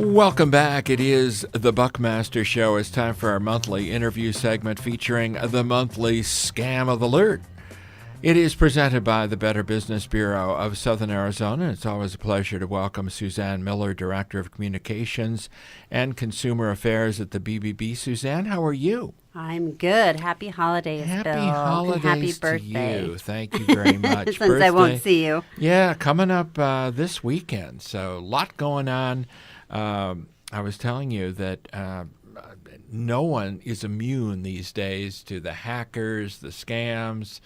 Welcome back. It is the Buckmaster Show. It's time for our monthly interview segment featuring the monthly Scam Alert. It is presented by the Better Business Bureau of Southern Arizona. It's always a pleasure to welcome Suzanne Miller, Director of Communications and Consumer Affairs at the BBB. Suzanne, how are you? I'm good. Happy holidays, Happy Bill. holidays Happy to birthday. you. Thank you very much. Since I won't see you. Yeah, coming up this weekend. So a lot going on. I was telling you that no one is immune these days to the hackers, the scams.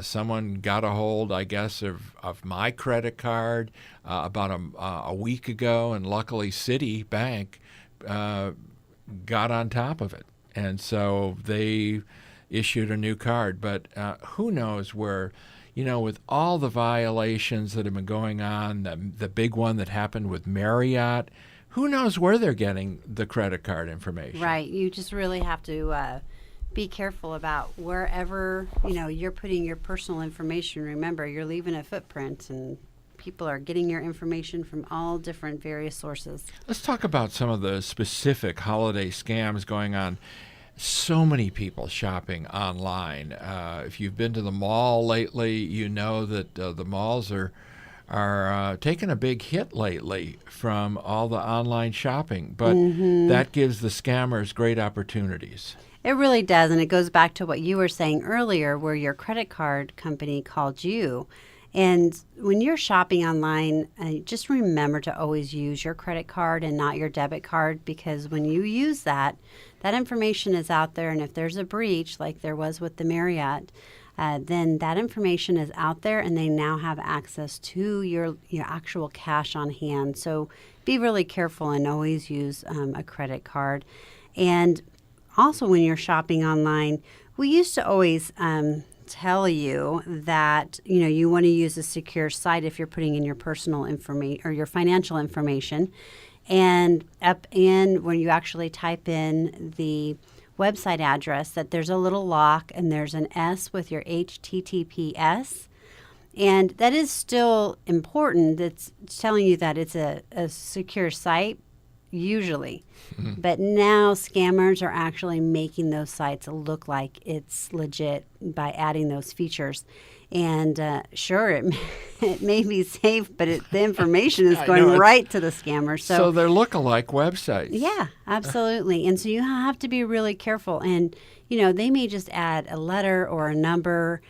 Someone got a hold, I guess, of my credit card about a week ago, and luckily Citibank got on top of it. And so they issued a new card. But who knows where, with all the violations that have been going on, the big one that happened with Marriott, who knows where they're getting the credit card information. Right. You just really have to be careful about wherever, you're putting your personal information. Remember, you're leaving a footprint, and people are getting your information from all different various sources. Let's talk about some of the specific holiday scams going on. So many people shopping online. If you've been to the mall lately, you know that the malls are taking a big hit lately from all the online shopping. But that gives the scammers great opportunities. It really does, and it goes back to what you were saying earlier, where your credit card company called you. And when you're shopping online, just remember to always use your credit card and not your debit card, because when you use that information is out there, and if there's a breach like there was with the Marriott, then that information is out there, and they now have access to your actual cash on hand. So be really careful and always use a credit card. And also, when you're shopping online, we used to always tell you that you want to use a secure site if you're putting in your personal information or your financial information. And when you actually type in the website address, that there's a little lock and there's an S with your HTTPS. And that is still important. It's telling you that it's a secure site, usually. But now scammers are actually making those sites look like it's legit by adding those features. And sure, it may be safe, but the information is going right to the scammer. So they're lookalike websites. Yeah, absolutely. And so you have to be really careful. And, they may just add a letter or a number,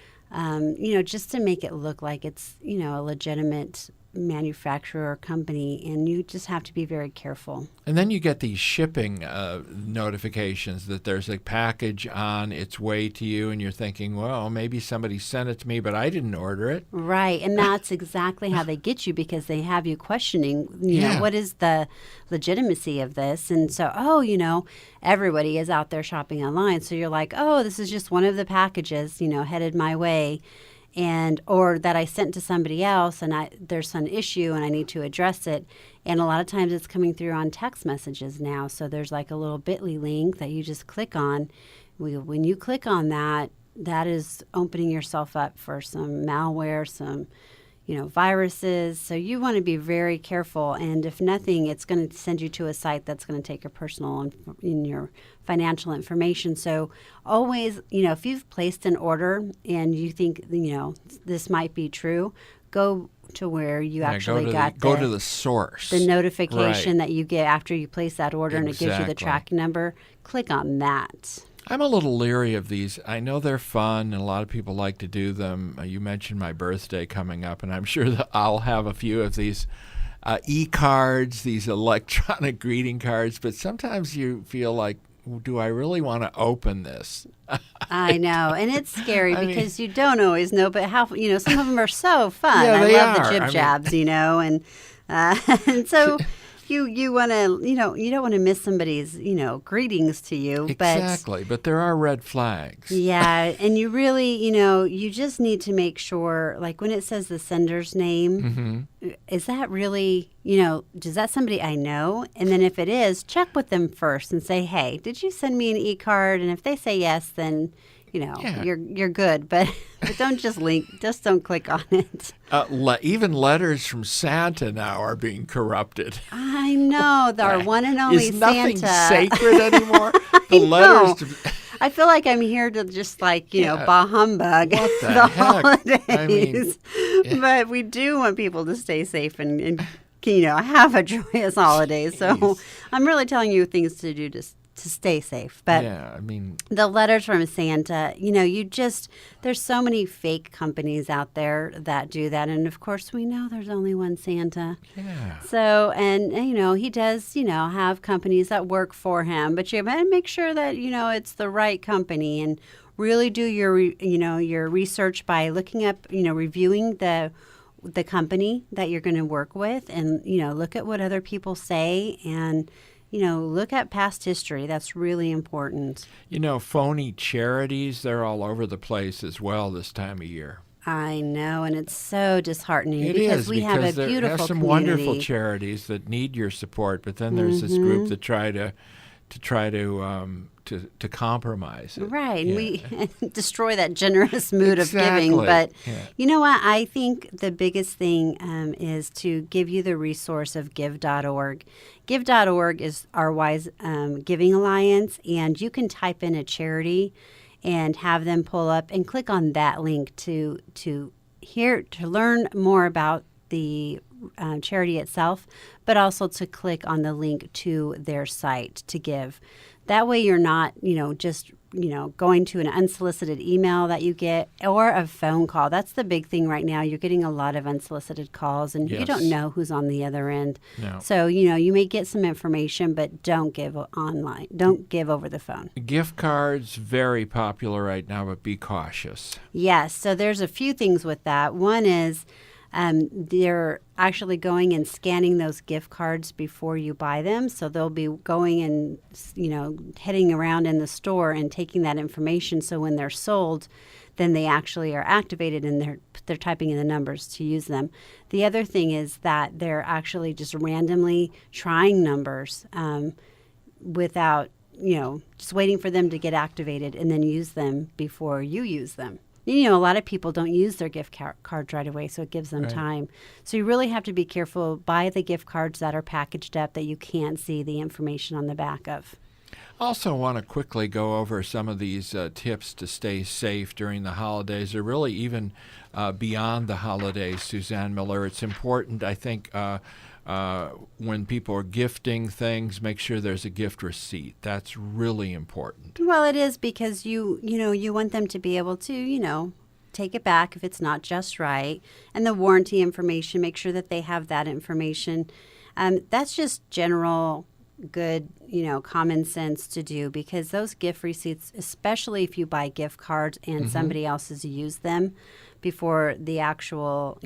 just to make it look like it's, a legitimate manufacturer or company, and you just have to be very careful. And then you get these shipping notifications that there's a package on its way to you, and you're thinking, well, maybe somebody sent it to me, but I didn't order it. Right, and that's exactly how they get you, because they have you questioning, what is the legitimacy of this? And so, everybody is out there shopping online, so you're like, oh, this is just one of the packages, headed my way. Or that I sent to somebody else, and there's some issue and I need to address it. And a lot of times it's coming through on text messages now. So there's like a little bit.ly link that you just click on. When you click on that, that is opening yourself up for some malware, some viruses. So you want to be very careful. And if nothing, it's going to send you to a site that's going to take your personal and your financial information. So always, if you've placed an order and you think, this might be true, go to where you actually go to the source. The notification that you get after you place that order, and it gives you the tracking number. Click on that. I'm a little leery of these. I know they're fun, and a lot of people like to do them. You mentioned my birthday coming up, and I'm sure that I'll have a few of these Ecards, these electronic greeting cards. But sometimes you feel like, do I really want to open this? I know, and it's scary because you don't always know. But how some of them are so fun. Yeah, I they love are. the jib jabs, and so. You want to, you don't want to miss somebody's, greetings to you. Exactly, but there are red flags. Yeah, and you really, you just need to make sure, like when it says the sender's name, is that really, is that somebody I know? And then if it is, check with them first and say, hey, did you send me an e-card? And if they say yes, then Yeah. you're good. But don't just don't click on it. Even letters from Santa now are being corrupted. I know, our one and only Is nothing Santa. sacred anymore? I The letters know. to I feel like I'm here to just bah humbug What the the heck? holidays. I mean, But we do want people to stay safe and have a joyous holiday. So Jeez. I'm really telling you things to do to stay safe. But yeah, I mean, the letters from Santa, there's so many fake companies out there that do that. And of course, we know there's only one Santa. yeah. So, and he does, have companies that work for him, but you better make sure that, it's the right company and really do your, your research by looking up, reviewing the company that you're going to work with and, look at what other people say and, look at past history. That's really important. Phony charities, they're all over the place as well this time of year. I know, and it's so disheartening It because is, we have a there beautiful are some community. wonderful charities that need your support, but then there's this group that try to compromise it. Right, Yeah. and we destroy that generous mood of giving. Exactly. But Yeah. you know what? I think the biggest thing is to give you the resource of give.org. Give.org is our Wise Giving Alliance, and you can type in a charity and have them pull up and click on that link to learn more about the charity itself, but also to click on the link to their site to give. That way you're not, just, going to an unsolicited email that you get or a phone call. That's the big thing right now. You're getting a lot of unsolicited calls and you Yes. don't know who's on the other end. No. So, you may get some information, but don't give online. Don't give over the phone. Gift cards, very popular right now, but be cautious. Yes. So there's a few things with that. One is they're actually going and scanning those gift cards before you buy them. So they'll be going and, heading around in the store and taking that information. So when they're sold, then they actually are activated and they're typing in the numbers to use them. The other thing is that they're actually just randomly trying numbers without, just waiting for them to get activated and then use them before you use them. A lot of people don't use their gift cards right away, so it gives them Right. time. So you really have to be careful. Buy the gift cards that are packaged up that you can't see the information on the back of. Also want to quickly go over some of these tips to stay safe during the holidays, or really even beyond the holidays, Suzanne Miller. It's important, I think, when people are gifting things, make sure there's a gift receipt. That's really important. Well, it is because you want them to be able to, take it back if it's not just right. And the warranty information, make sure that they have that information. That's just general good, common sense to do because those gift receipts, especially if you buy gift cards and somebody else has used them before the actual,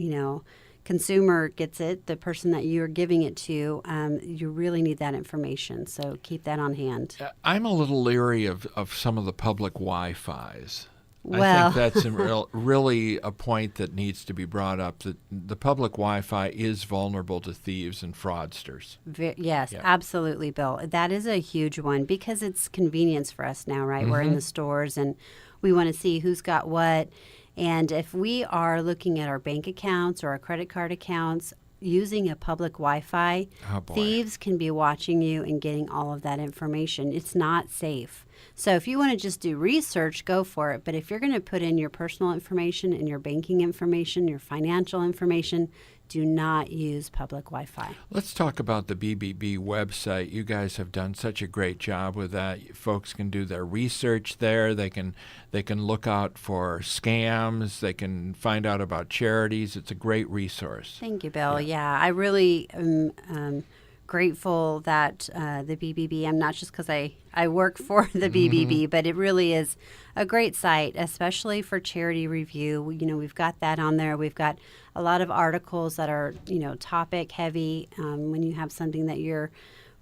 consumer gets it, the person that you're giving it to, you really need that information. So keep that on hand. I'm a little leery of some of the public Wi-Fis. I Well. think that's really a point that needs to be brought up, that the public Wi-Fi is vulnerable to thieves and fraudsters. Yes, Yeah. absolutely, Bill. That is a huge one because it's convenience for us now, right? We're in the stores and we want to see who's got what. And if we are looking at our bank accounts or our credit card accounts using a public Wi-Fi, Oh, boy. thieves can be watching you and getting all of that information. It's not safe. So if you want to just do research, go for it. But if you're going to put in your personal information and your banking information, your financial information, do not use public Wi-Fi. Let's talk about the BBB website. You guys have done such a great job with that. Folks can do their research there. They can look out for scams. They can find out about charities. It's a great resource. Thank you, Bill. Yeah, I really am grateful that the BBB, I'm not just because I work for the BBB, but it really is a great site, especially for charity review. We've got that on there. We've got a lot of articles that are, topic heavy when you have something that you're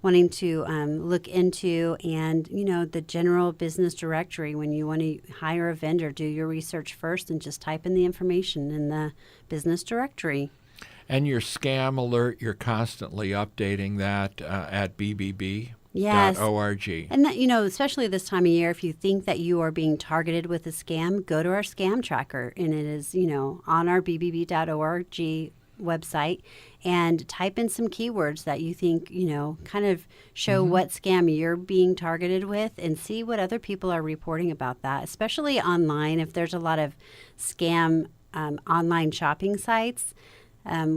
wanting to look into, and, the general business directory. When you want to hire a vendor, do your research first and just type in the information in the business directory. And your scam alert, you're constantly updating that at BBB. Yes. .org. And that, especially this time of year, if you think that you are being targeted with a scam, go to our scam tracker. And it is, on our bbb.org website, and type in some keywords that you think, kind of show what scam you're being targeted with, and see what other people are reporting about that, especially online. If there's a lot of scam online shopping sites,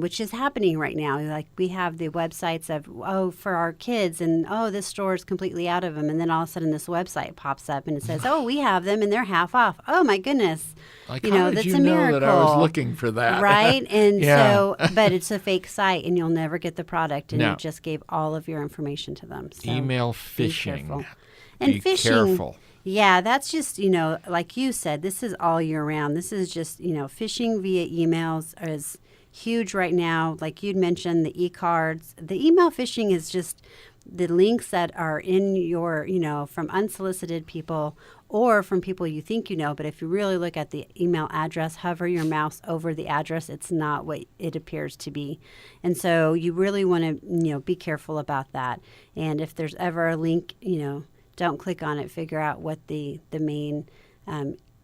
which is happening right now. Like we have the websites of, for our kids, and this store is completely out of them. And then all of a sudden this website pops up and it says, we have them and they're half off. Oh my goodness. Like, how did that's you a miracle. that I was looking for that? Right? And Yeah. but it's a fake site and you'll never get the product, and No. you just gave all of your information to them. So Email be phishing. careful. And Be phishing, careful. yeah, that's just, like you said, this is all year round. This is just, phishing via emails is huge right now. Like you'd mentioned, the Ecards. The email phishing is just the links that are in your, from unsolicited people or from people you think you know. But if you really look at the email address, hover your mouse over the address, it's not what it appears to be. And so you really want to, be careful about that. And if there's ever a link, don't click on it. Figure out what the main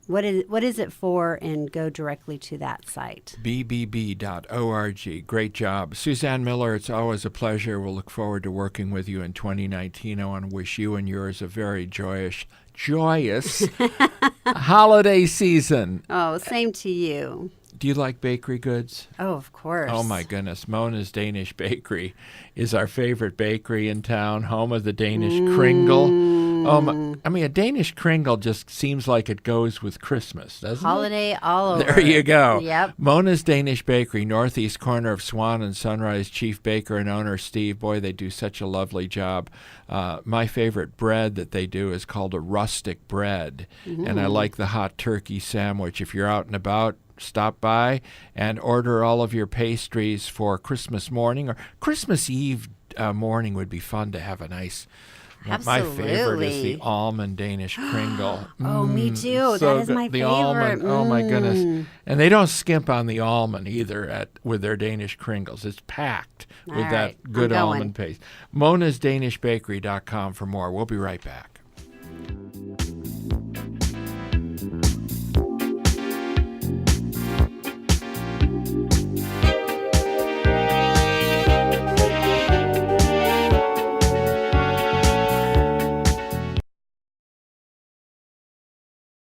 what is it for, and go directly to that site. BBB.org. Great job. Suzanne Miller, it's always a pleasure. We'll look forward to working with you in 2019. I want to wish you and yours a very joyous holiday season. Oh, same to you. Do you like bakery goods? Oh, of course. Oh, my goodness. Mona's Danish Bakery is our favorite bakery in town, home of the Danish Kringle. Oh, a Danish Kringle just seems like it goes with Christmas, doesn't Holiday it? all over. There you go. Yep. Mona's Danish Bakery, northeast corner of Swan and Sunrise. Chief baker and owner Steve. Boy, they do such a lovely job. My favorite bread that they do is called a rustic bread, and I like the hot turkey sandwich. If you're out and about, stop by and order all of your pastries for Christmas morning or Christmas Eve morning. Would be fun to have a nice. My favorite is the almond Danish Kringle. Oh, me too. So That is good. my the favorite. Almond. Oh my goodness! And they don't skimp on the almond either with their Danish Kringles. It's packed with All right. that good I'm going. almond paste. Mona'sDanishBakery.com for more. We'll be right back.